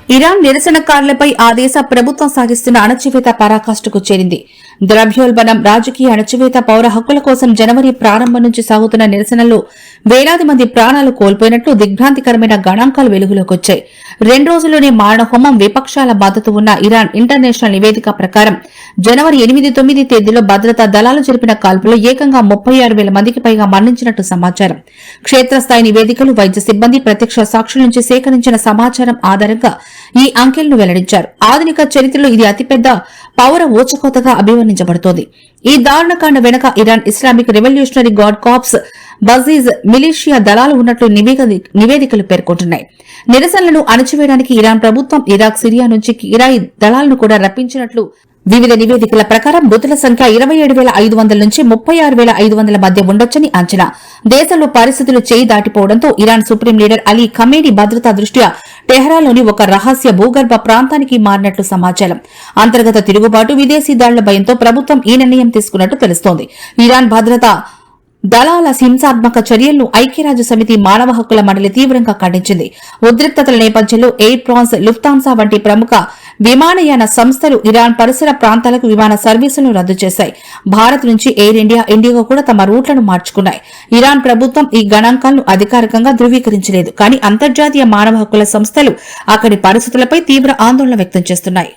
Iran నిరసనకారులపై ఆ దేశ ప్రభుత్వం సాగిస్తున్న అణచివేత పరాకాష్ఠకు చేరింది. ద్రవ్యోల్బణం, రాజకీయ అణచివేత, పౌర హక్కుల కోసం జనవరి ప్రారంభం నుంచి సాగుతున్న నిరసనల్లో వేలాది మంది ప్రాణాలు కోల్పోయినట్లు దిగ్భ్రాంతికరమైన గణాంకాలు వెలుగులోకి వచ్చాయి. 2 రోజుల్లోనే మారణహోమం, విపక్షాల మద్దతు ఉన్న ఇరాన్ ఇంటర్నేషనల్ నివేదిక ప్రకారం జనవరి 8, 9 తేదీలో భద్రతా దళాలు జరిపిన కాల్పుల్లో ఏకంగా 36,000 మందికి పైగా మరణించినట్టు సమాచారం. క్షేత్రస్థాయి నివేదికలు, వైద్య సిబ్బంది, ప్రత్యక్ష సాక్షుల నుంచి సేకరించిన సమాచారం ఆధారంగా ఈ అంకెలను వెల్లడించారు. ఆధునిక చరిత్రలో ఇది అతిపెద్ద పౌర ఊచకోతగా అభివర్ణించబడుతోంది. ఈ దారుణకాండ వెనుక Iran Islamic Revolutionary Guard Corps, Basij militia దళాలు ఉన్నట్లు నివేదికలు పేర్కొంటున్నాయి. నిరసనలను అణచివేయడానికి ఇరాన్ ప్రభుత్వం ఇరాక్, సిరియా నుంచి కిరాయి దళాలను కూడా రప్పించినట్లు వివిధ నివేదికల ప్రకారం మృతుల సంఖ్య 27,500 నుంచి 36,500 మధ్య ఉండొచ్చని అంచనా. దేశంలో పరిస్థితులు చేయి దాటిపోవడంతో Iran supreme leader Ali Khamenei భద్రతా దృష్ట్యా టెహ్రాన్లోని ఒక రహస్య భూగర్భ ప్రాంతానికి మారినట్లు సమాచారం. అంతర్గత తిరుగుబాటు, విదేశీ దాడుల భయంతో ప్రభుత్వం ఈ నిర్ణయం తీసుకున్నట్టు తెలుస్తోంది. ఇరాన్ భద్రతా దళాల హింసాత్మక చర్యలను ఐక్యరాజ్య సమితి మానవ హక్కుల మండలి తీవ్రంగా ఖండించింది. ఉద్రిక్తతల నేపథ్యంలో ఎయిర్ ఫ్రాన్స్, లుఫ్తాన్సా వంటి ప్రముఖ విమానయాన సంస్థలు ఇరాన్ పరిసర ప్రాంతాలకు విమాన సర్వీసులను రద్దు చేశాయి. భారత్ నుంచి ఎయిర్ ఇండియా, ఇండిగో కూడా తమ రూట్లను మార్చుకున్నాయి. ఇరాన్ ప్రభుత్వం ఈ గణాంకాలను అధికారికంగా ధృవీకరించలేదు. కానీ అంతర్జాతీయ మానవ హక్కుల సంస్థలు అక్కడి పరిస్థితులపై తీవ్ర ఆందోళన వ్యక్తం చేస్తున్నాయి.